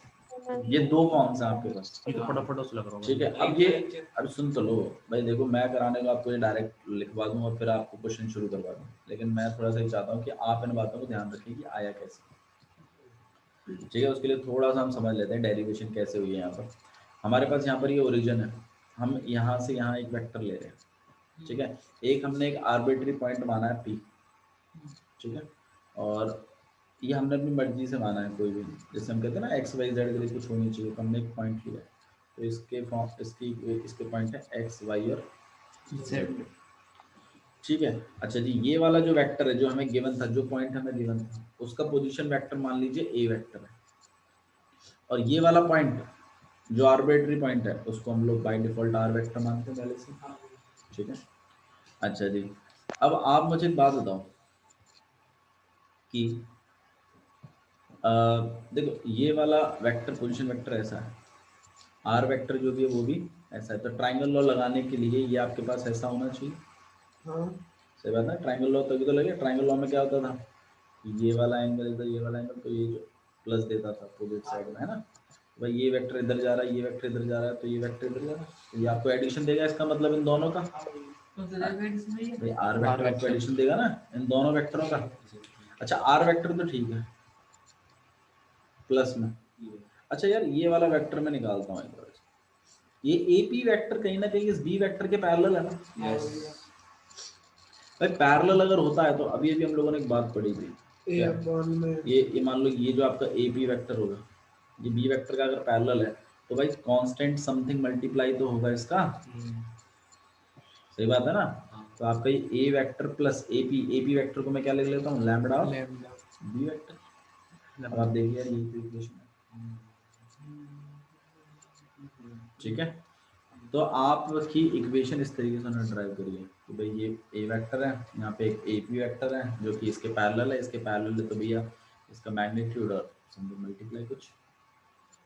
ये दो फॉर्म्स हैं आपके पास, ये तो फटाफट से लग रहा ठीक है। अब ये अब सुन तो लो भाई, देखो मैं कराने को आपको ये डायरेक्ट लिखवा दूं और फिर आपको क्वेश्चन शुरू करवा दूं, लेकिन मैं थोड़ा सा ये चाहता हूँ कि आप इन बातों को ध्यान रखिए कि आया कैसे, ठीक है। उसके लिए थोड़ा सा हम समझ लेते हैं डेरिवेशन कैसे हुई है। यहाँ पर हमारे पास यहाँ पर ये ओरिजिन है, हम यहाँ से यहाँ एक वेक्टर ले रहे हैं, ठीक है, एक हमने एक आर्बिट्री पॉइंट माना है P, ठीक है, और ये हमने अपनी मर्जी से माना है कोई भी, जैसे हम कहते हैं ना एक्स वाई जेड के लिए कुछ होनी चाहिए, तो हमने एक पॉइंट लिया, तो इसके फॉर्म इसके पॉइंट है एक्स वाई और जेड, ठीक है। अच्छा जी, ये वाला जो वेक्टर है जो हमें गिवन था, जो पॉइंट हमें गिवन था, उसका पोजीशन वेक्टर मान लीजिए ए वेक्टर है, और ये वाला पॉइंट जो आर्बिट्री पॉइंट है उसको हम लोग बाय डिफॉल्ट आर वेक्टर मानते हैं पहले से, ठीक है। अच्छा जी, अब आप मुझे एक बात बताओ कि देखो ये वाला वेक्टर पोजीशन वेक्टर ऐसा है, आर वेक्टर जो भी है वो भी ऐसा है, तो ट्राइंगल लॉ लगाने के लिए ये आपके पास ऐसा होना चाहिए। हाँ सही बात है, ट्राइंगल लॉ तभी तो लगे। ट्राइंगल लॉ में क्या होता था, ये वाला एंगल इधर, ये वाला एंगल, तो ये जो प्लस देता था अपोजिट साइड में, है ना, भाई ये वेक्टर इधर जा रहा है, ये वेक्टर इधर जा रहा है, तो ये वेक्टर इधर जा रहा है, तो ये आपको एडिशन देगा, इसका मतलब इन दोनों का, भाई आर वेक्टर आपको एडिशन देगा ना इन दोनों वेक्टरों का। अच्छा आर वेक्टर तो ठीक है प्लस में, अच्छा यार ये वाला वेक्टर मैं निकालता हूँ एक बार, ये AP वेक्टर कहीं ना कहीं इस B वेक्टर के पैरेलल है ना। भाई पैरेलल अगर होता है तो अभी अभी हम लोगों ने एक बात पढ़ी थी, ए अपॉन में ये मान लो ये जो आपका AP वेक्टर होगा, ये B वेक्टर का अगर पैरेलल है तो भाई कांस्टेंट समथिंग मल्टीप्लाई तो होगा इसका, सही बात है ना। तो आपका ये A vector plus AP vector को मैं क्या लिख लेता हूँ, लैम्बडा B वेक्टर। अब आप देखिए यार ये इक्वेशन है, ठीक है। तो आपकी इक्वेशन इस तरीके से उन्हें ड्राइव करिए कि भाई ये ए वेक्टर है, यहाँ पे एक AP वेक्टर है जो कि इसके पैरेलल है, इसके पैरेलल है, तो भैया इसका मैग्नीट्यूड और समथिंग मल्टीप्लाई कुछ,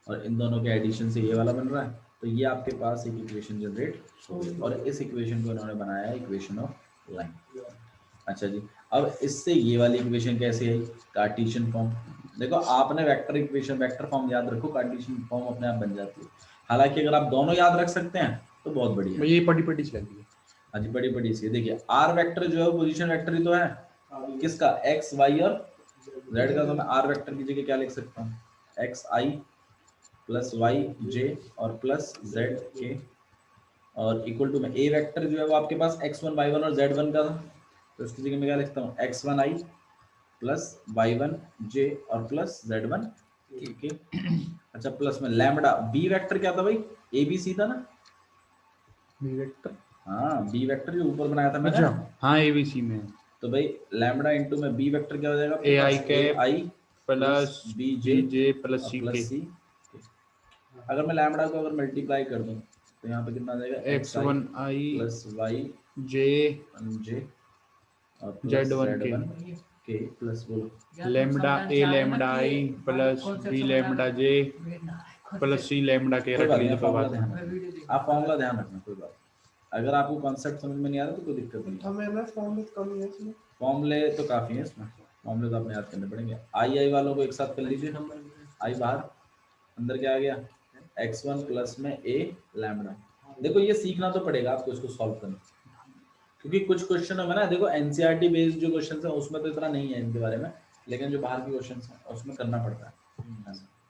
और इन दोनों के एडिशन से ये वाला बन रहा है, तो ये आपके पास एक इक्वेशन जनरेट हो गई और इस इक्वेशन को इन्होंने बनाया है इक्वेशन ऑफ लाइन। अच्छा जी, अब इससे ये वाली इक्वेशन कैसे है, कार्टेशियन फॉर्म। देखो आपने वेक्टर इक्वेशन वेक्टर फॉर्म याद रखो, कार्टेशियन फॉर्म अपने आप बन जाती है। हालांकि अगर आप दोनों याद रख सकते हैं तो बहुत बढ़िया। ये पटी चलेगी। हाँ जी, बड़ी सी देखिए आर वेक्टर जो है पोजीशन वेक्टर ही तो है किसका, एक्स वाई और जेड का। तो मैं आर वेक्टर की जगह क्या लिख सकता हूँ, एक्स आई प्लस वाई जे और प्लस जेड के, और इक्वल टू में ए वेक्टर जो है वो आपके पास x1 y1 और z1 का था, तो इसकी जगह मैं क्या लिखता हूँ, x1 i plus y1 j और प्लस z1 के। अच्छा, प्लस में लैम्बडा बी वेक्टर क्या था भाई, ए बी सी था ना, बी वेक्टर, हाँ बी वेक्टर जो ऊपर बनाया था मैंने। अच्छा हाँ एबीसी में, तो भाई लैम्बडा इनटू में बी वेक्टर क्या हो जाएगा, A I cap I plus B J plus C plus K. C. अगर मैं लैम्बडा को अगर मल्टीप्लाई कर दूं तो यहाँ पे कितना आ जाएगा, x1 i प्लस वाई जे जे और z1 के प्लस बोलो लैम्बडा ए लैम्बडा आई प्लस बी लैम्बडा जे प्लस सी लैम्बडा के कोई रख बात लीजिए। नहीं, कोई फॉर्मूला बात ध्यान नहीं। रखना, आप फॉर्मूला ध्यान रखना, कोई बात नहीं। अगर आपको कॉन्सेप्ट समझ में नहीं आ रहा तो कोई दिक्कत नहीं है। हमें ना फॉर्मूले कम है इसमें। फॉर्मूले तो काफी है इसमें, फॉर्मूले तो आपने याद करने पड़ेंगे। आई वालों को एक साथ कर लीजिए, आई बाहर, अंदर क्या आ गया, x1 प्लस में a लैम्बडा। देखो ये सीखना तो पड़ेगा आपको इसको सॉल्व करना, क्योंकि कुछ क्वेश्चन होगा ना, देखो एनसीईआरटी बेस्ड जो क्वेश्चन है उसमें तो इतना नहीं है इनके बारे में, लेकिन जो बाहर के क्वेश्चन है उसमें करना पड़ता है,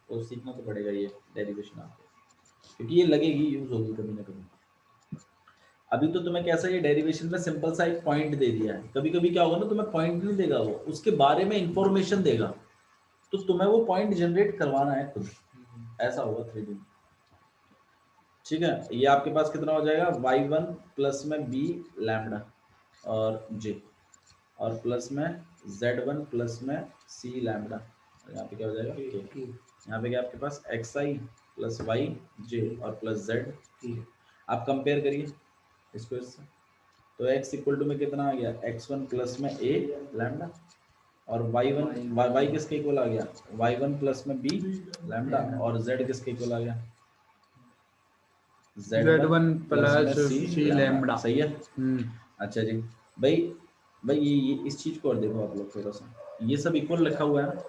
तो सीखना तो पड़ेगा ये डेरिवेशन आपको, क्योंकि ये लगेगी, यूज होगी कभी ना कभी। अभी तो तुम्हें कैसा, ये डेरिवेशन में सिंपल सा एक पॉइंट दे दिया है, कभी कभी क्या होगा ना, तुम्हें पॉइंट नहीं देगा वो, उसके बारे में इंफॉर्मेशन देगा, तो तुम्हें वो पॉइंट जनरेट करवाना है खुद, ऐसा होगा 3D में। ठीक है, ये आपके पास कितना हो जाएगा, y1 प्लस में b लैम्बडा और j और प्लस में z1 प्लस में c लैम्बडा, यहाँ पे क्या हो जाएगा k। यहाँ पे क्या आपके पास xi प्लस y j और प्लस z। आप कंपेयर करिए इसको इससे, तो x इक्वल टू में कितना आ गया, x1 प्लस में a लैम्बडा और y किसके इक्वल आ गया, y1 प्लस में b लैम्बडा और z किसके इक्वल आ गया, z1 प्लस c लैम्बडा। सही है। अच्छा जी, भाई ये इस चीज को और देखो आप लोग थोड़ा सा, ये सब इक्वल लिखा हुआ है ना,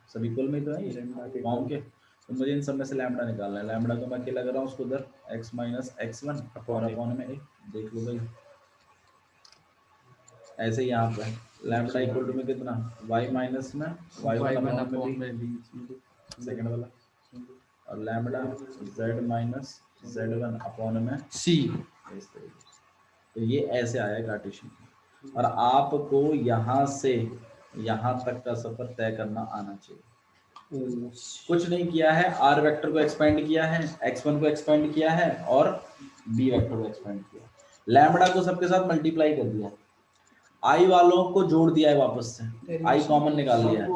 सब इक्वल में तो है ये फॉर्म के, तो मुझे इन सब में से लैम्बडा निकालना है। लैम्बडा को मैं क्या लगा रहा हूँ उसको उधर x माइनस x1 अपॉन में देख लो भाई, ऐसे ही यहाँ पे लैम्बडा इक्वल टू में कितना, y माइनस में y1 अपॉन में सेकंड वाला, और lambda z minus z1 upon में c। इस तरीके से, तो ये ऐसे आया कार्टेशियन। और आपको यहाँ से यहाँ तक का सफर तय करना आना चाहिए। कुछ नहीं किया है, आर वेक्टर को एक्सपेंड किया है, x1 को एक्सपेंड किया है और b वेक्टर को एक्सपेंड किया, लैम्बडा को सबके साथ मल्टीप्लाई कर दिया, आई वालों को जोड़ दिया है वापस से, आई कॉमन निकाल लिया है,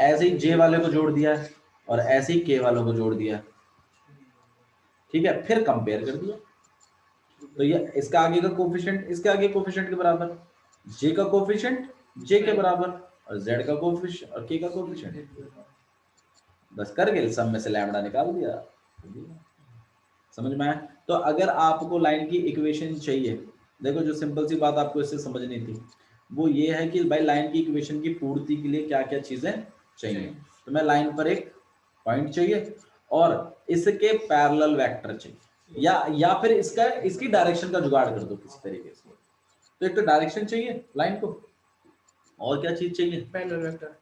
ऐसे ही जे वाले को जोड़ दिया है और ऐसे ही के वालों को जोड़ दिया है। ठीक है, फिर कंपेयर कर दिया, तो ये इसका आगे का कोफिशिएंट इसके आगे कोफिशिएंट के बराबर, जे का कोफिशिएंट जे के बराबर और जेड का कोफिशिएंट और के का कोफिशिएंट, बस करके सब में से लैम्बडा निकाल दिया। समझ में आया? तो अगर आपको लाइन की इक्वेशन चाहिए, देखो जो सिंपल सी बात आपको इससे समझनी थी वो ये है कि भाई लाइन की इक्वेशन की पूर्ति के लिए क्या क्या चीजें चाहिए। तो मैं लाइन पर एक पॉइंट चाहिए और इसके पैरेलल वेक्टर चाहिए, या फिर इसकी डायरेक्शन का जुगाड़ कर दो किसी तरीके से। तो एक तो डायरेक्शन चाहिए लाइन को, और क्या चीज चाहिए, पैरेलल वेक्टर,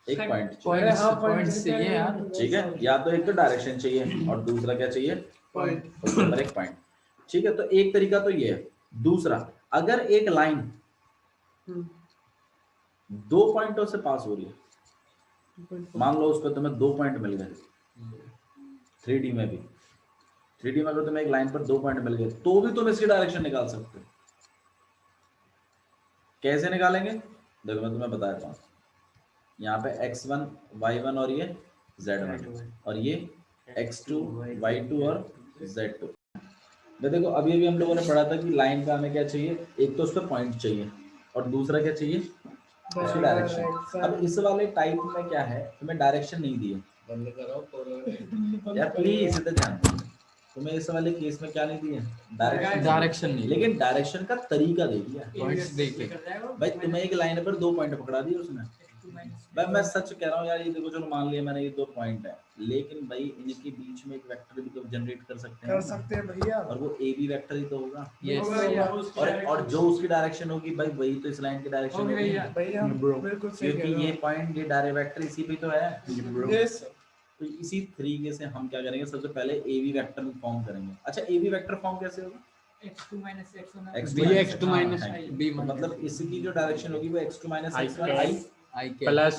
एक पॉइंट चाहिए, पॉइंट्स चाहिए यार। ठीक है, या तो एक तो डायरेक्शन चाहिए और दूसरा क्या चाहिए, पॉइंट। उसके ऊपर एक पॉइंट। ठीक है, तो एक तरीका तो ये है। दूसरा, अगर एक लाइन दो पॉइंटों से पास हो रही है, मान लो उस पर तुम्हें 2 पॉइंट मिल गए 3D में भी, 3D में अगर तुम्हें एक लाइन पर 2 पॉइंट मिल गए तो भी तुम इसकी डायरेक्शन निकाल सकते हो। कैसे निकालेंगे, देखो मैं तुम्हें बता देता हूँ। यहाँ पे x1 y1 और ये z1 और ये x2 y2 और z2। देखो अभी हम लोगों ने पढ़ा था कि लाइन का हमें क्या चाहिए, एक तो उस पर पॉइंट चाहिए और दूसरा क्या चाहिए, उसकी डायरेक्शन। अब इस वाले टाइप में क्या है, तुम्हें डायरेक्शन नहीं दी है, बंद करो यार प्लीज इधर ध्यान दो। तुम्हें इस वाले केस में क्या नहीं दिया, डायरेक्शन नहीं, लेकिन डायरेक्शन का तरीका दे दिया। पॉइंट्स देखे। भाई तुम्हें एक लाइन पर 2 पॉइंट पकड़ा दिए उसने। भाई मैं सच कह रहा हूँ यार, ये देखो चलो मान लिया मैंने ये 2 पॉइंट है, लेकिन भाई इनके बीच में एक वेक्टर भी तो जनरेट कर सकते हैं कर ना। सकते हैं भैया। और वो ए बी वेक्टर ही तो होगा। यस और जो उसकी डायरेक्शन होगी भाई वही तो इस लाइन की डायरेक्शन होगी, भैया Bro. बिल्कुल सही क्योंकि कह रहे ये पॉइंट ये डायरेक्ट वेक्टर इसी पे तो है। हो। यस तो इसी तरीके से हम क्या करेंगे, सबसे पहले ए बी वेक्टर फॉर्म करेंगे। अच्छा ए बी वेक्टर फॉर्म कैसे होगा? x2 minus x1 B x2 minus B तो मतलब इसकी जो डायरेक्शन होगी वो x2 minus I x1 cap. I plus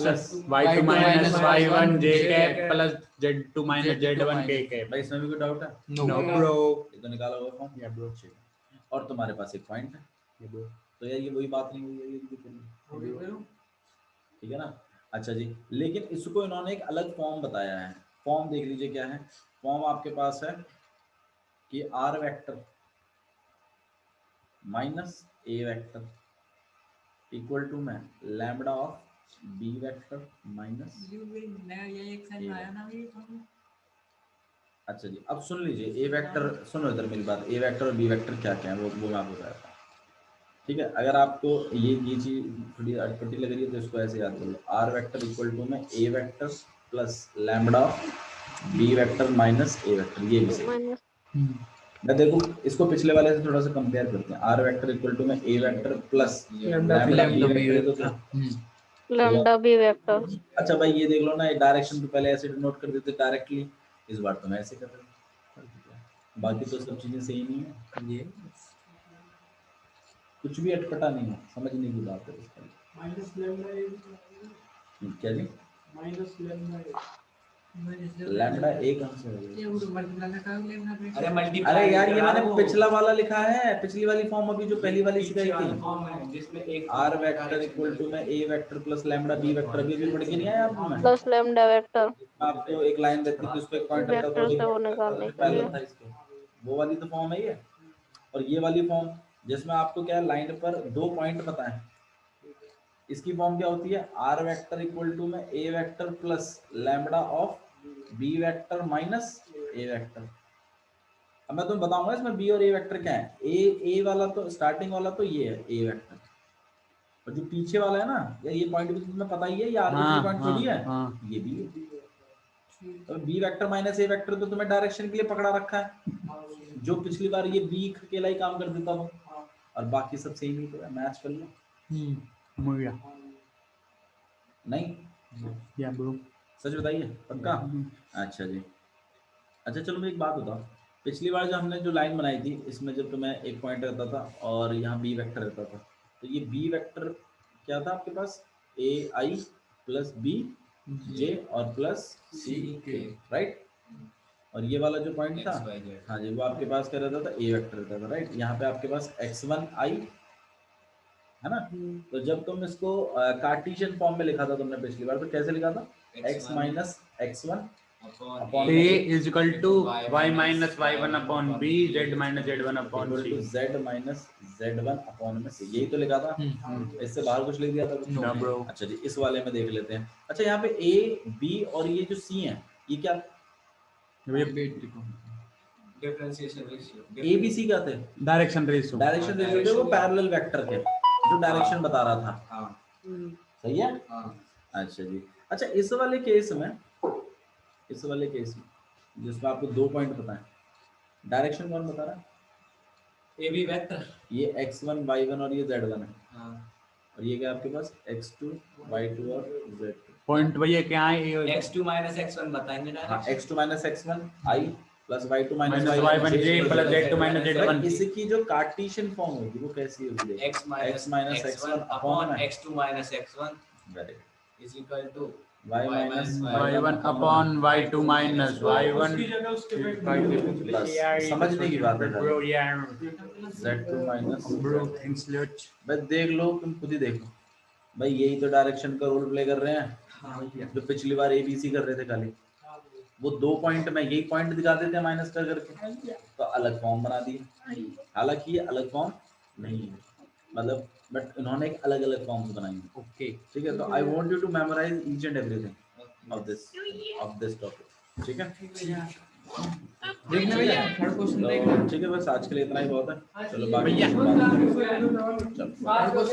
y2 minus y1 j cap plus z2 minus z1 k cap। भाई इसमें भी कोई डाउट है? No bro. ये तो निकाला होगा फॉर्म। या ब्रो। और तुम्हारे पास एक पॉइंट है, या ब्रो। तो यार ये वही बात नहीं हुई है, ये भी करिए। ठीक है ना? अच्छा जी, लेकिन इसको इन्होंने एक अलग फॉर्म बताया है। फॉर्म देख लीजिए क्या है। फॉर्म आपके पास है कि R vector minus A vector equal to में lambda of B vector minus. अच्छा जी, अब सुन लीजिए ए वेक्टर, सुनो इधर मेरी बात, ए वेक्टर और बी वेक्टर क्या क्या है वो मैं आपको बताता हूँ। ठीक है, अगर आपको ये चीज थोड़ी अटपटी लग रही है तो इसको ऐसे याद कर लो, आर वेक्टर इक्वल टू में A vector plus lambda B vector minus A vector. ये भी सही। माइनस मैं देखो इसको पिछले वाले से थोड़ा सा कंपेयर करते हैं। आर वेक्टर इक्वल टू में A vector plus lambda B vector तो था। Lambda B vector. अच्छा भाई ये देख लो ना, डायरेक्शन तो पहले ऐसे नोट कर देते डायरेक्टली, इस बार तो मैं ऐसे कर रहा हूँ। बाकी तो सब चीजें सही नहीं है, ये कुछ भी अटपटा नहीं है, समझने की बात है इसका। माइनस लैम्डा क्या जी? माइनस लैम्डा लैम्बडा ए कहां से होगा? अरे मल्टीप्लाई। अरे यार ये मैंने पिछला वाला लिखा है, पिछली वाली फॉर्म अभी जो पहली वाली सिखाई थी। फॉर्म है जिसमें एक आर वेक्टर इक्वल टू में A vector plus lambda B vector, अभी भी पढ़ के नहीं आया आपको? मैं प्लस लैम्डा वेक्टर आपको एक लाइन देती थी, उस पे एक पॉइंट रहता था, वेक्टर से वो निकालने के पहले लिए। था इसके। वो वाली तो फॉर्म है ये। और ये वाली फॉर्म जिसमें आपको क्या लाइन पर 2 पॉइंट बताएं, इसकी फॉर्म क्या होती है? आर वेक्टर इक्वल टू में A vector plus lambda of B vector minus A vector. अब मैं तुम्हें बताऊंगा इसमें बी और ए वेक्टर क्या है। ए वाला तो स्टार्टिंग वाला तो ये है ए वेक्टर, और जो पीछे वाला है ना यार, ये पॉइंट भी तुम्हें पता ही है, ये आर्बिट्री पॉइंट थोड़ी है, ये भी है। तो B vector minus A vector तो तुम्हें डायरेक्शन के लिए पकड़ा रखा है, जो पिछली बार ये बी अकेला ही काम कर देता था, और बाकी सब सेम ही तो है। मैच कर लो। नहीं या ब्रो। सच बताइए पक्का? अच्छा जी। अच्छा चलो मैं एक बात बताओ, पिछली बार जो हमने जो लाइन बनाई थी इसमें जब तुम्हें एक पॉइंट रहता था और यहाँ बी वेक्टर रहता था, तो ये बी वेक्टर क्या था आपके पास? ए आई प्लस बी जे और प्लस सी के, राइट? और ये वाला जो पॉइंट था, हाँ जी, वो आपके पास क्या रहता था? ए वेक्टर रहता था, राइट? यहाँ पे आपके पास x1 i है ना? तो जब तुम इसको कार्टेशियन फॉर्म में लिखा था तुमने पिछली बार, तो कैसे लिखा था? x minus x1 upon A is equal to y minus y1 upon b, z minus z1 upon c। z minus z1 upon में c, यही तो लिखा था। इससे बाहर कुछ लिख दिया था कुछ? No, bro। अच्छा जी, इस वाले में देख लेते हैं। अच्छा यहाँ पे a b और ये जो c है, ये क्या? Differentiation ratio. a b c क्या थे? Direction ratio. डायरेक्शन रेशियो थे, वो पैरेलल वेक्टर थे जो डायरेक्शन बता रहा था। हाँ सही है? हाँ। अच्छा जी। अच्छा इस वाले केस में जिसमें आपको 2 पॉइंट पता है, डायरेक्शन कौन बता रहा है? A B vector. ये x1 y1 और ये z1 है, हाँ। और ये क्या आपके पास? x2 y2 और z2। पॉइंट भैया क्या है? x2 minus x1 बताएंगे हाँ, direction. x2 minus x1 i plus y2 minus minus y1 j plus z2 minus z1। इसकी जो कार्टेशियन फॉर्म होगी वो कैसी होगी? x minus x1 upon x2 minus x1 very good, is equal to y minus y1 upon y2 minus y1 उसकी जगह उसके पे प्लस, समझने की बात है ब्रो यार। z2 minus bro thanks lot. बस देख लो, तुम खुद ही देखो भाई, यही तो डायरेक्शन का रोल प्ले कर रहे हैं जो पिछली बार एबीसी कर रहे थे खाली। वो 2 पॉइंट में यही पॉइंट दिखा देते हैं माइनस कर करके, तो अलग फॉर्म बना दिए। हालांकि ये अलग फॉर्म नहीं है, मतलब बट इन्होंने एक अलग अलग फॉर्म्स बनाई है। ओके। ठीक है, तो I want you to memorize each and everything. of this topic. ठीक है? देखना भैया थर्ड क्वेश्चन देखना। तो ठीक है, बस आज के लिए इतना ही बहुत है। चलो बाकी भैया। बात करेंगे। चलो। बात